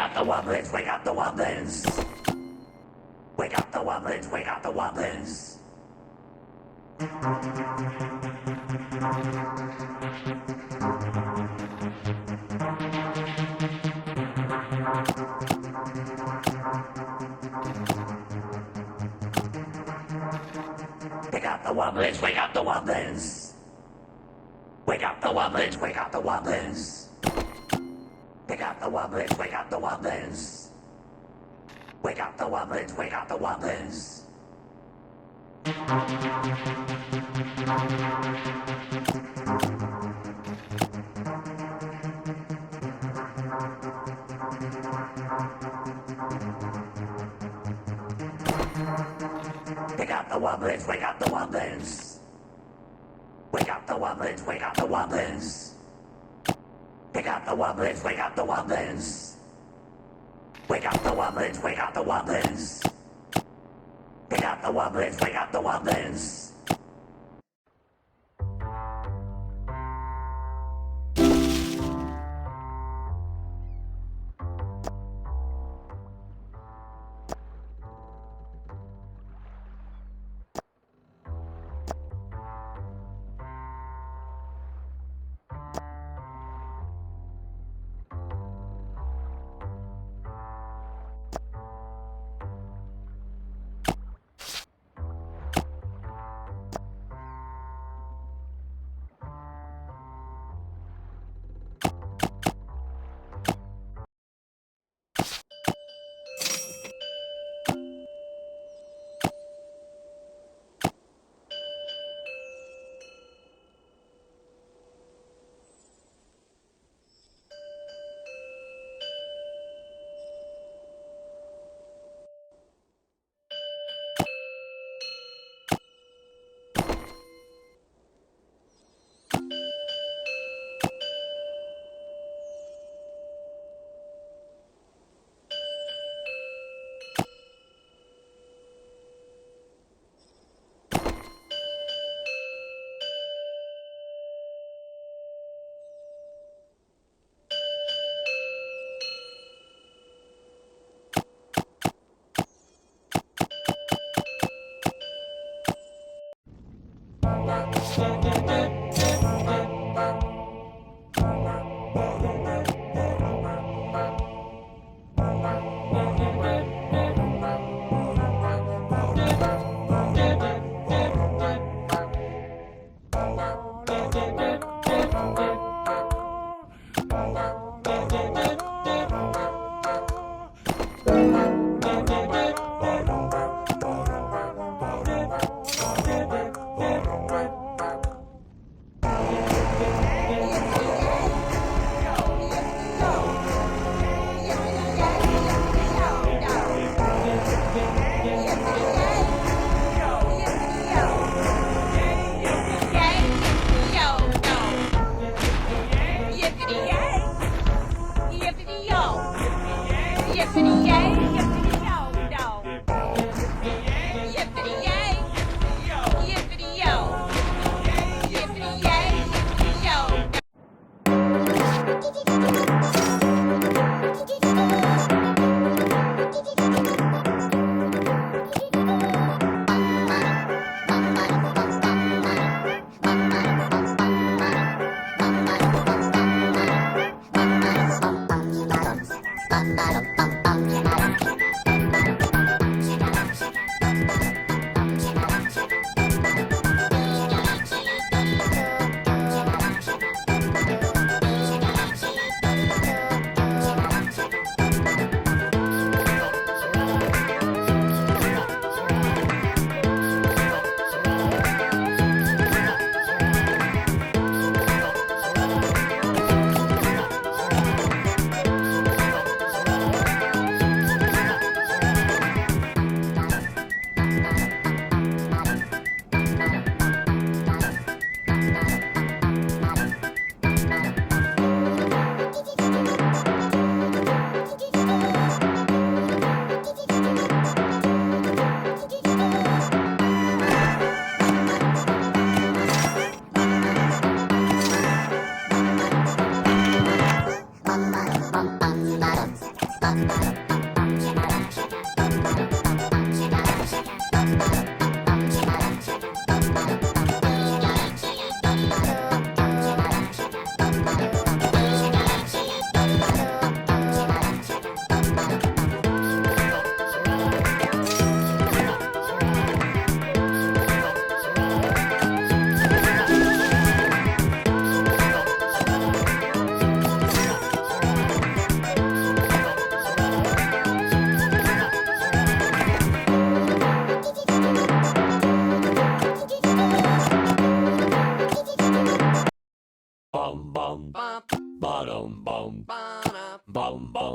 got the wobblins, we got the wobblins. We got the wobblins, we got the wobblins. We got the wobblins, we got the wobblins. We got the wobblins, we got the wobblins. We got the wobblins, we got the wobblins. We got the wobblins, we got the wobblins. We got the wobblins, we got the wobblins. We got the wobblins, we got the wobblins. We got the wobblins, we got the wobblins. We got the wobblins, we got the wobblins. We got the wobblins, we got the wobblins.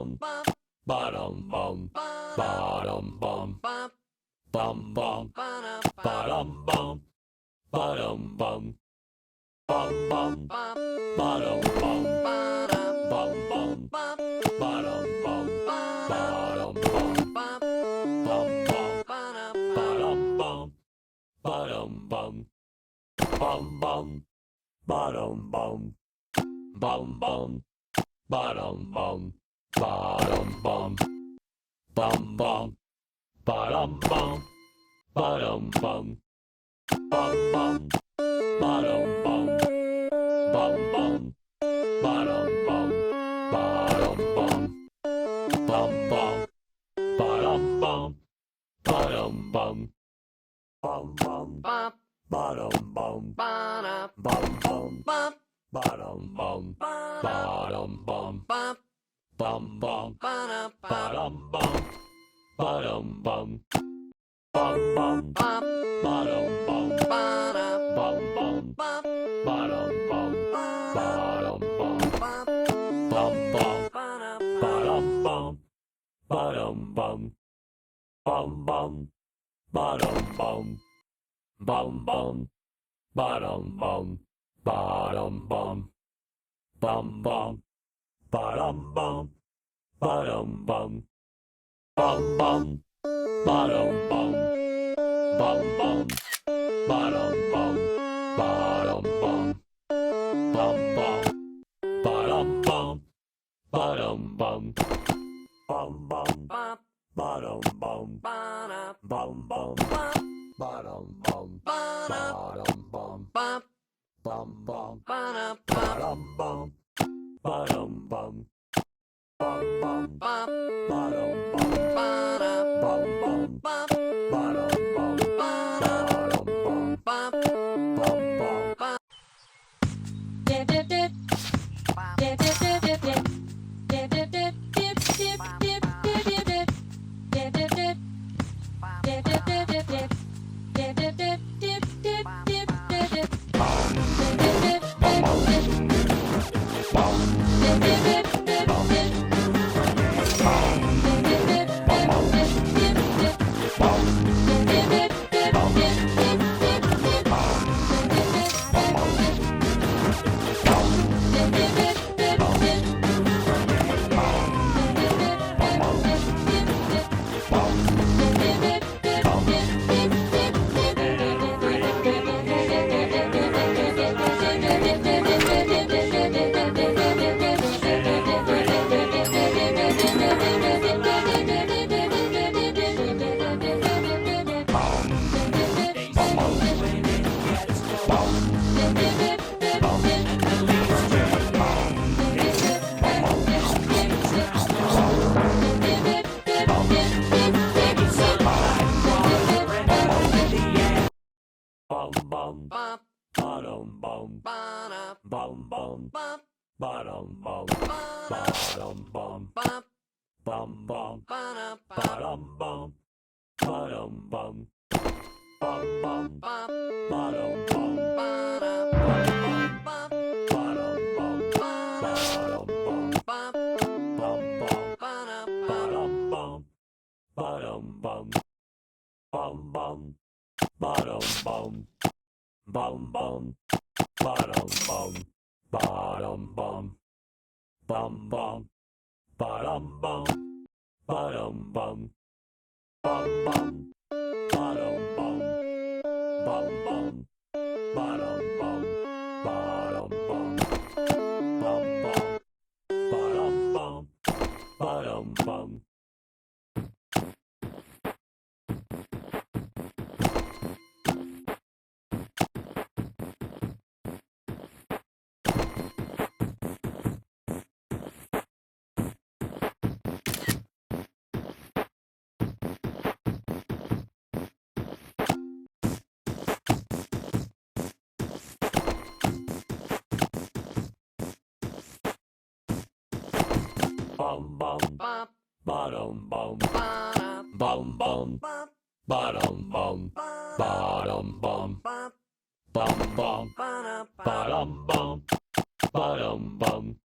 bum, bottom bum, bottom bum, bum bum, bottom bum, bottom bum, bum bum, bottom bum, bum bum, bottom bum, bottom bum, bum bum, bottom bum, bottom bum, bum bum, bottom bum, bum bum, bottom bum, bottom bum, bum bum, bottom bum, bottom bum, bum bum, bottom bum, bum bum, bottom bum, bottom bum, bum bum, bottom bum, bottom bum, bum bum, bottom bum, bum bum, bottom bum, bottom bum, bum bum, bottom bum, bottom bum, bum bum, bottom bum, bum bum, bottom bum, bottom bum, bum bum, bottom bum, bottom bum, bum bum, bottom bum, bum bum, bottom bum, bottom bum, bum bum, bottom bum, bottom bum, bum bum, bottom bum, bum bum, bottom bum, bottom bum, bum bum, bottom bum, bottom bum, bum bum, bottom bum, bum bum, bottom bum, bottom bum, bum bum, bottom bum, bottom bum, bum bum, bottom bum, bum bum, bottom bum, bottom bum, bum bum. Bum bum, bottom bum, bum bum, bottom bum, bottom bum, bum bum, bottom bum, bottom bum, bum bum, bottom bum, bottom bum, bottom bum, bottom bum, bum bum, bottom bum, bottom bum, bum bum, bottom bum, bum bum, bottom bum, bottom bum, bum bum, bottom bum, bottom bum, bum bum, bottom bum, bum bum, bottom bum, bottom bum, bum bum, bottom bum, bottom bum. Bum bum, bottom bum, bum bum, bottom bum, bottom bum, bum bum, bottom bum, bottom bum.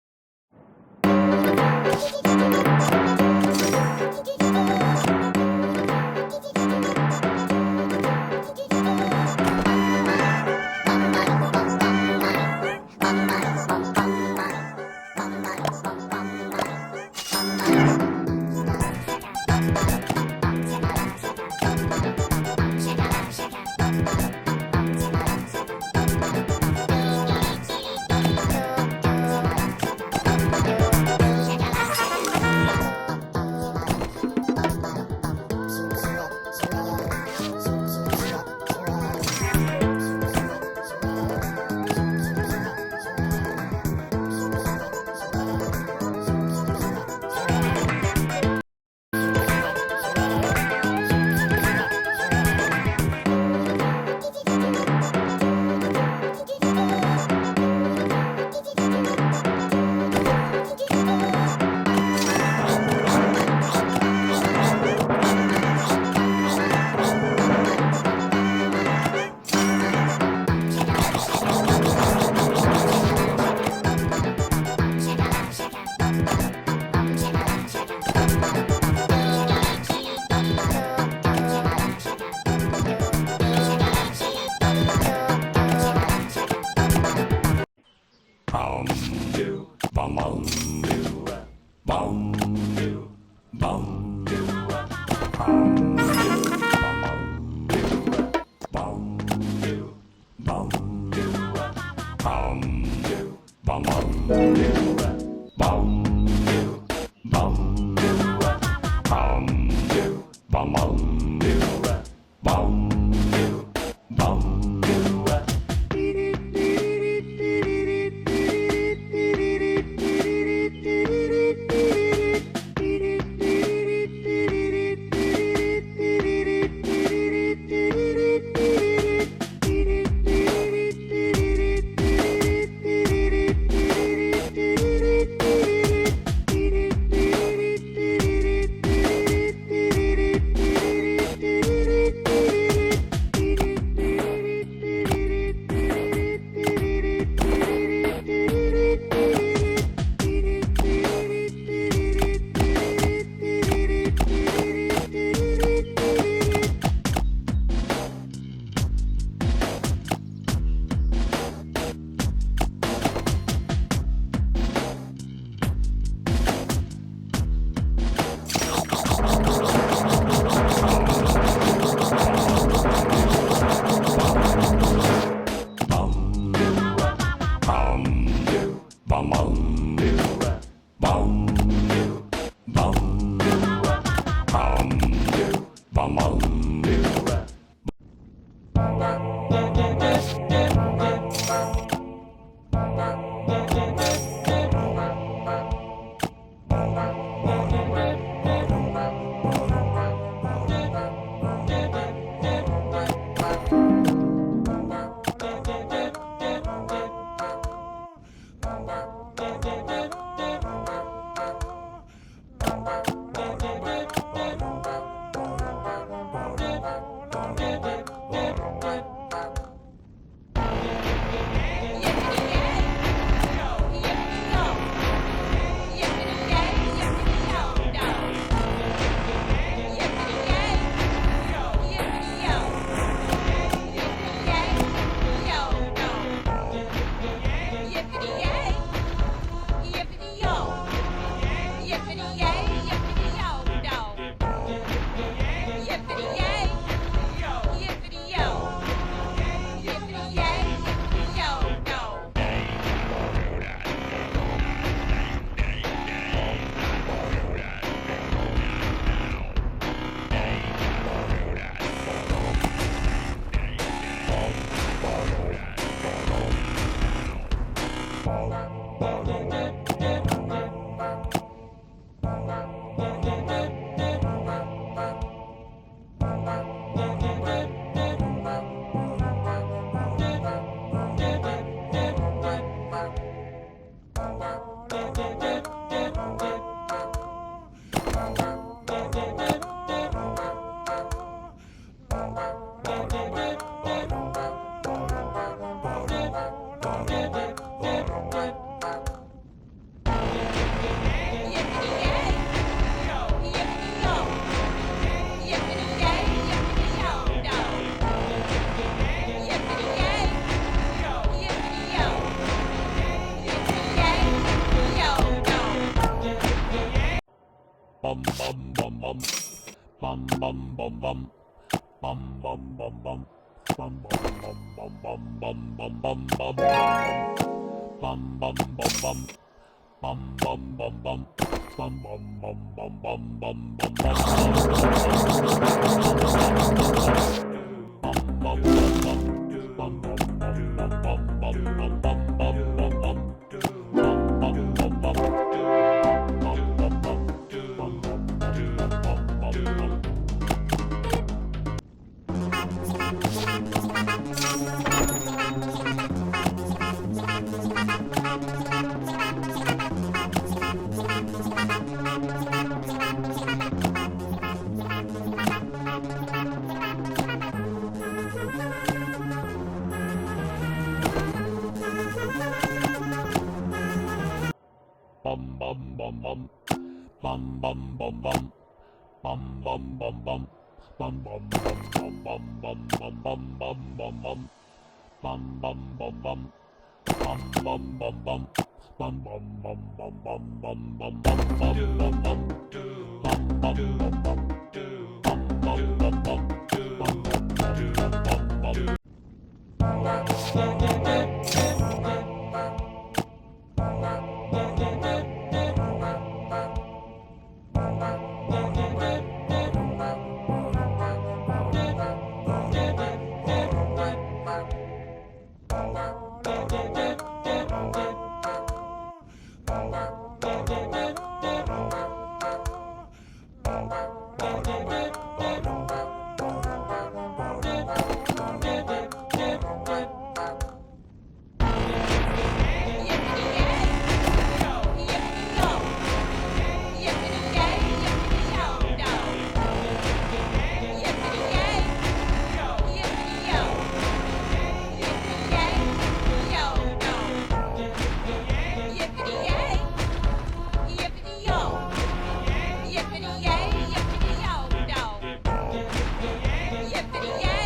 Yippity-yay!